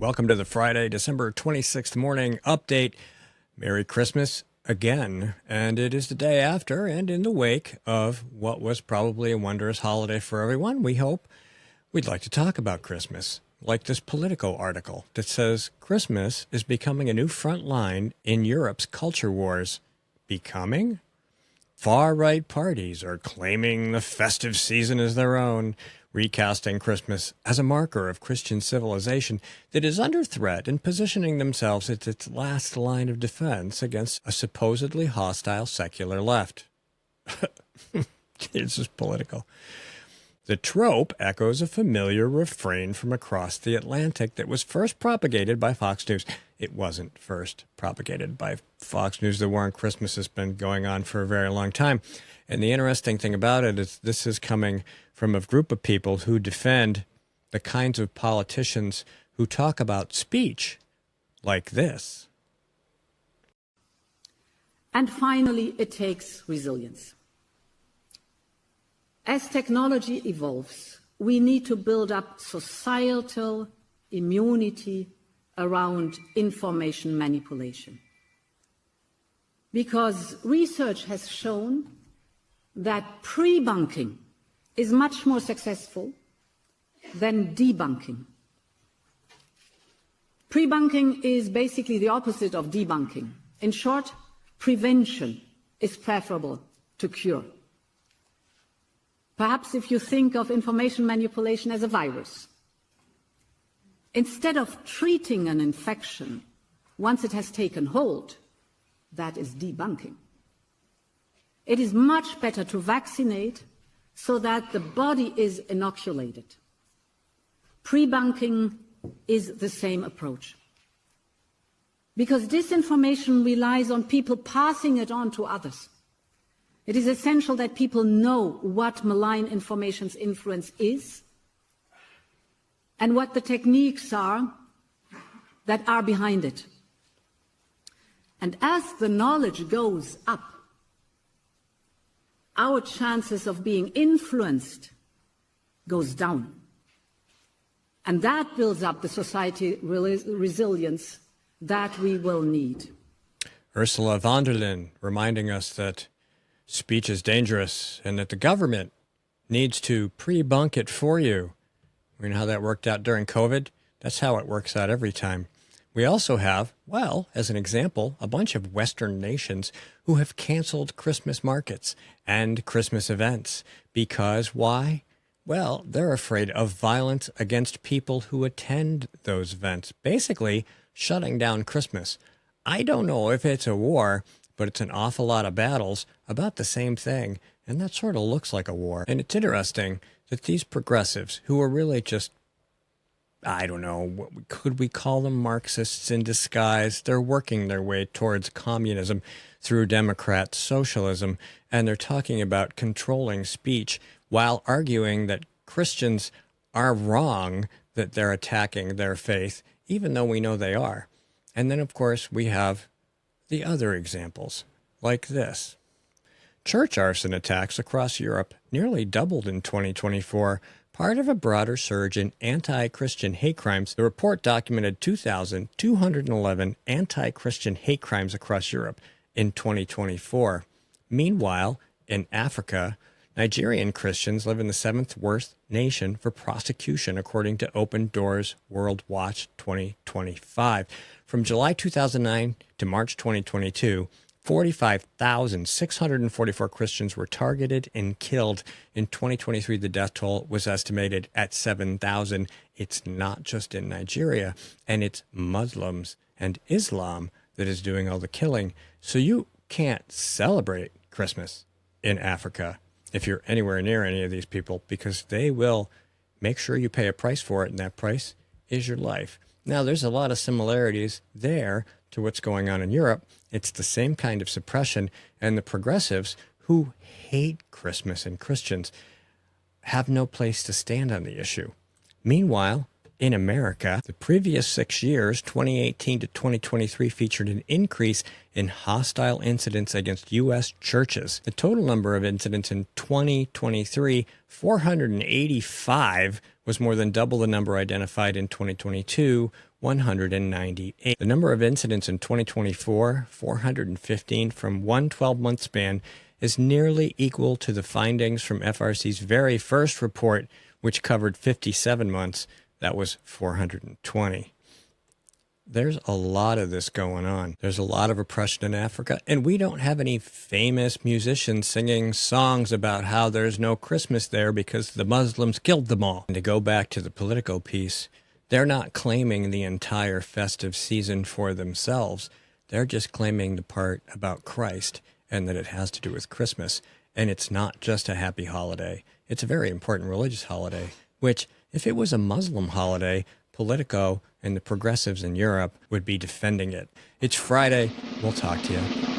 Welcome to the Friday, December 26th morning update. Merry Christmas again. And it is the day after and in the wake of what was probably a wondrous holiday for everyone, we hope. We'd like to talk about Christmas, like this Politico article that says Christmas is becoming a new front line in Europe's culture wars. Becoming? Far-right parties are claiming the festive season as their own, recasting Christmas as a marker of Christian civilization that is under threat and positioning themselves as its last line of defense against a supposedly hostile secular left. It's just political. The trope echoes a familiar refrain from across the Atlantic that was first propagated by Fox News. It wasn't first propagated by Fox News. The war on Christmas has been going on for a very long time. And the interesting thing about it is this is coming from a group of people who defend the kinds of politicians who talk about speech like this. And finally, it takes resilience. As technology evolves, we need to build up societal immunity around information manipulation. Because research has shown that pre-bunking is much more successful than debunking. Pre-bunking is basically the opposite of debunking. In short, prevention is preferable to cure. Perhaps if you think of information manipulation as a virus, instead of treating an infection once it has taken hold, that is debunking. It is much better to vaccinate so that the body is inoculated. Pre-bunking is the same approach. Because disinformation relies on people passing it on to others. It is essential that people know what malign information's influence is and what the techniques are that are behind it. And as the knowledge goes up, our chances of being influenced goes down. And that builds up the society resilience that we will need. Ursula von der Leyen reminding us that speech is dangerous and that the government needs to pre-bunk it for you. You know how that worked out during COVID? That's how it works out every time. We also have, well, as an example, a bunch of Western nations who have canceled Christmas markets and Christmas events. Because why? Well, they're afraid of violence against people who attend those events, basically shutting down Christmas. I don't know if it's a war, but it's an awful lot of battles about the same thing, and that sort of looks like a war. And it's interesting that these progressives, who are really just, I don't know, could we call them Marxists in disguise? They're working their way towards communism through Democrat socialism, and they're talking about controlling speech while arguing that Christians are wrong, that they're attacking their faith, even though we know they are. And then, of course, we have the other examples, like this. Church arson attacks across Europe nearly doubled in 2024, part of a broader surge in anti-Christian hate crimes. The report documented 2,211 anti-Christian hate crimes across Europe in 2024. Meanwhile, in Africa, Nigerian Christians live in the seventh worst nation for prosecution, according to Open Doors World Watch 2025. From July 2009 to March 2022, 45,644 Christians were targeted and killed. In 2023, the death toll was estimated at 7,000. It's not just in Nigeria, and it's Muslims and Islam that is doing all the killing. So you can't celebrate Christmas in Africa if you're anywhere near any of these people, because they will make sure you pay a price for it, and that price is your life. Now, there's a lot of similarities there to what's going on in Europe. It's the same kind of suppression, and the progressives who hate Christmas and Christians have no place to stand on the issue. Meanwhile, in America, the previous 6 years, 2018 to 2023, featured an increase in hostile incidents against U.S. churches. The total number of incidents in 2023, 485, was more than double the number identified in 2022, 198. The number of incidents in 2024, 415 from one 12-month span, is nearly equal to the findings from FRC's very first report, which covered 57 months. That was 420. There's a lot of this going on. There's a lot of oppression in Africa, and we don't have any famous musicians singing songs about how there's no Christmas there because the Muslims killed them all. And to go back to the Politico piece, they're not claiming the entire festive season for themselves. They're just claiming the part about Christ and that it has to do with Christmas. And it's not just a happy holiday. It's a very important religious holiday, which, if it was a Muslim holiday, Politico and the progressives in Europe would be defending it. It's Friday. We'll talk to you